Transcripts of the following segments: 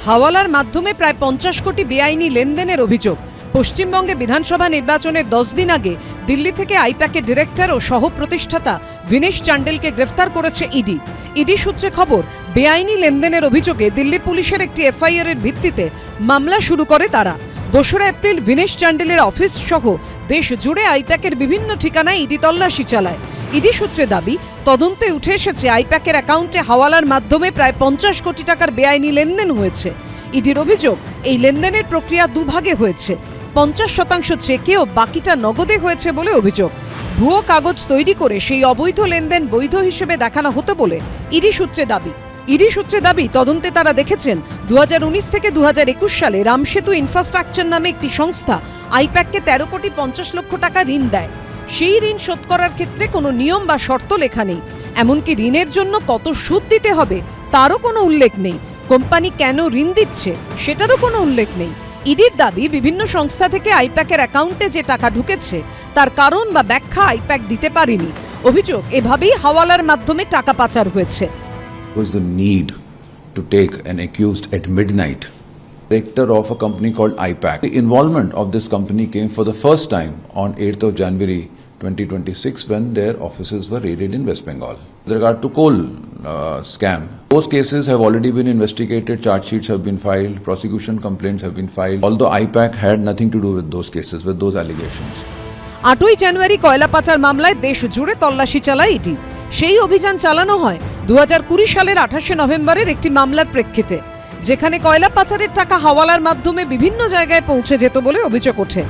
হাওয়ালার মাধ্যমে প্রায় 50 কোটি বেআইনি লেনদেনের অভিযোগ। পশ্চিমবঙ্গে বিধানসভা নির্বাচনের 10 দিন আগে দিল্লি থেকে আইপ্যাকের ডিরেক্টর ও সহ প্রতিষ্ঠাতা ভিনেশ চান্ডেলকে গ্রেফতার করেছে ইডি। ইডি সূত্রে খবর, বেআইনি লেনদেনের অভিযোগে দিল্লি পুলিশের একটি এফআইআর এর ভিত্তিতে মামলা শুরু করে তারা। 2রা এপ্রিল ভিনেশ চান্ডেলের অফিস সহ দেশ জুড়ে আইপ্যাকের বিভিন্ন ঠিকানায় ইডি তল্লাশি চালায়। ইডি সূত্রে দাবি, তদন্তে উঠে এসেছে আইপ্যাকের অ্যাকাউন্টে হাওয়ালার মাধ্যমে প্রায় 50 কোটি টাকার বেআইনি লেনদেন হয়েছে। ইডির অভিযোগ, এই লেনদেনের প্রক্রিয়া দুভাগে হয়েছে। 50% চেকে ও বাকিটা নগদে হয়েছে বলে অভিযোগ। ভুয়ো কাগজ তৈরি করে সেই অবৈধ লেনদেন বৈধ হিসেবে দেখানো হতো বলে ইডি সূত্রে দাবি তদন্তে তারা দেখেছেন 2019 থেকে 2021 সালে রামসেতু ইনফ্রাস্ট্রাকচার নামে একটি সংস্থা আইপ্যাককে 13 কোটি 50 লক্ষ টাকা ঋণ দেয়। সেই ঋণ শোধ করার ক্ষেত্রে কোনো নিয়ম বা শর্ত লেখা নেই। এমনকি ঋণের জন্য কত সুদ দিতে হবে তারও কোনো উল্লেখ নেই। কোম্পানি কেন ঋণ দিচ্ছে সেটারও কোনো উল্লেখ নেই। ইডির দাবি, বিভিন্ন সংস্থা থেকে আইপ্যাকের অ্যাকাউন্টে যে টাকা ঢুকেছে তার কারণ বা ব্যাখ্যা আইপ্যাক দিতে পারেনি। অভিযোগ, এভাবেই হাওয়ালার মাধ্যমে টাকা পাচার হয়েছে। Was the need to take an accused at midnight, director of a company called IPAC. The involvement of this company came for the first time on 8th of January 2026 when their offices were raided in West Bengal. With regard to coal scam, those cases have already been investigated, charge sheets have been filed, prosecution complaints have been filed, although IPAC had nothing to do with those cases, with those allegations. 8ই জানুয়ারি কয়লা পাচার মামলায় দেশ জুড়ে তল্লাশি চালায় ED. সেই অভিযান চালানো হয় 2020 সালের 28শে নভেম্বরের একটি মামলার প্রেক্ষিতে, যেখানে কয়লা পাচারের টাকা হাওয়ালার মাধ্যমে বিভিন্ন জায়গায় পৌঁছে যেত বলে অভিযোগ ওঠে।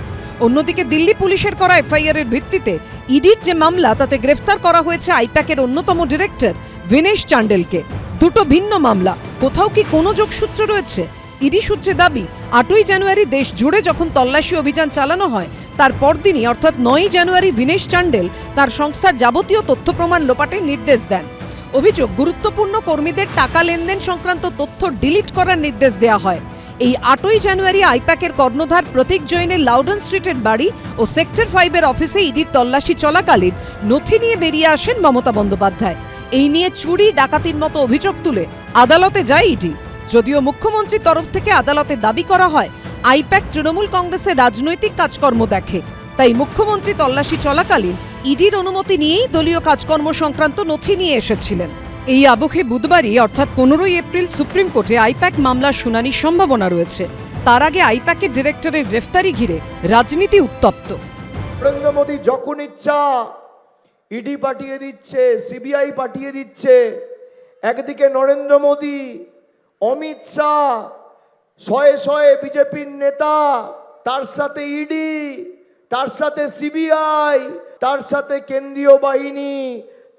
অন্যদিকে দিল্লি পুলিশের করা এফআইআর এর ভিত্তিতে ইডির যে মামলা, তাতে গ্রেফতার করা হয়েছে আইপ্যাকের অন্যতম ডিরেক্টর ভিনেশ চান্ডেলকে। দুটো ভিন্ন মামলা, কোথাও কি কোনো যোগসূত্র রয়েছে? ইডি সূত্রে দাবি, 8ই জানুয়ারি দেশ জুড়ে যখন তল্লাশি অভিযান চালানো হয়, তার পরদিনই অর্থাৎ 9ই জানুয়ারি ভিনেশ চান্ডেল তার সংস্থার যাবতীয় তথ্য প্রমাণ লোপাটের নির্দেশ দেন। অভিযোগ, গুরুত্বপূর্ণ কর্মীদের টাকা লেনদেন সংক্রান্ত তথ্য ডিলিট করার নির্দেশ দেওয়া হয়। এই 8ই জানুয়ারি আইপ্যাকের কর্ণধার প্রতীক জৈনের লাউডন স্ট্রিটের বাড়ি ও সেক্টর 5-এর অফিসে ইডির তল্লাশি চলাকালীন নথি নিয়ে বেরিয়ে আসেন মমতা বন্দ্যোপাধ্যায়। এই নিয়ে চুরি ডাকাতির মতো অভিযোগ তুলে আদালতে যায় ইডি। যদিও মুখ্যমন্ত্রীর তরফ থেকে আদালতে দাবি করা হয়, আইপ্যাক তৃণমূল কংগ্রেসের রাজনৈতিক কাজকর্ম দেখে, তাই মুখ্যমন্ত্রী তল্লাশি চলাকালীন ইডির অনুমতি নিয়েই দলীয় কাজকর্ম সংক্রান্ত নথি নিয়ে এসেছিলেন। এই আবহে বুধবারই অর্থাৎ 15ই এপ্রিল সুপ্রিম কোর্টে আইপ্যাক মামলার শুনানির সম্ভাবনা রয়েছে। তার আগে আইপ্যাকের ডিরেক্টরের গ্রেফতারি ঘিরে রাজনীতি উত্তপ্ত। নরেন্দ্র মোদী যখন ইচ্ছা ইডি পাঠিয়ে দিচ্ছে, সিবিআই পাঠিয়ে দিচ্ছে। একদিকে নরেন্দ্র মোদী, অমিত শাহ, শয়ে শয়ে বিজেপির নেতা, তার সাথে ইডি, তার সাথে সিবিআই, তার সাথে কেন্দ্রীয় বাহিনী,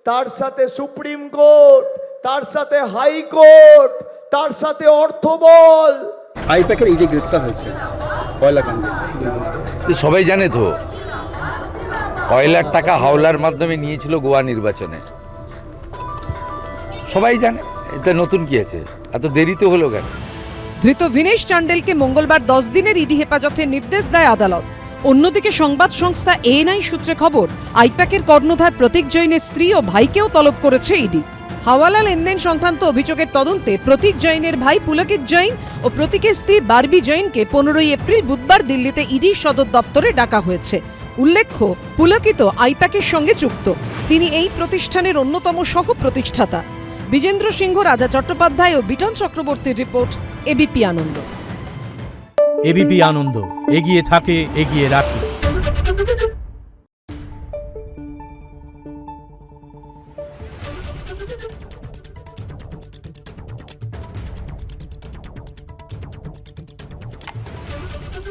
তার সাথে সুপ্রিম কোর্ট, তার সাথে হাইকোর্ট, তার সাথে অর্থবল। আইপ্যাকের ইডি গ্রেফতার হয়েছে কয়লা কাণ্ডে। সবাই জানে তো, কয়লার টাকা হাওলার মাধ্যমে নিয়েছিল গোয়া নির্বাচনে, সবাই জানে। এটা নতুন কি আছে, এত দেরিতে হলো কেন? ধৃত ভিনেশ চান্ডেলকে মঙ্গলবার 10 দিনের ইডি হেফাজতের নির্দেশ দেয় আদালত। অন্যদিকে সংবাদ সংস্থা এএনআই সূত্রে খবর, আইপ্যাকের কর্ণধার প্রতীক জৈনের স্ত্রী ও ভাইকেও তলব করেছে ইডি। হাওয়ালা লেনদেন সংক্রান্ত অভিযোগের তদন্তে প্রতীক জৈনের ভাই পুলকিত জৈন ও প্রতীকের স্ত্রী বারবি জৈনকে 15ই এপ্রিল বুধবার দিল্লিতে ইডি সদর দপ্তরে ডাকা হয়েছে। উল্লেখ্য, পুলকিত আইপ্যাকের সঙ্গে যুক্ত। তিনি এই প্রতিষ্ঠানের অন্যতম সহ প্রতিষ্ঠাতা। বিজেন্দ্র সিংহ, রাজা চট্টোপাধ্যায় ও বিটন চক্রবর্তীর রিপোর্ট, এবিপি আনন্দ। এবিপি আনন্দ, এগিয়ে থাকে, এগিয়ে রাখে।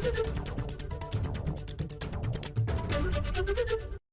Thank you.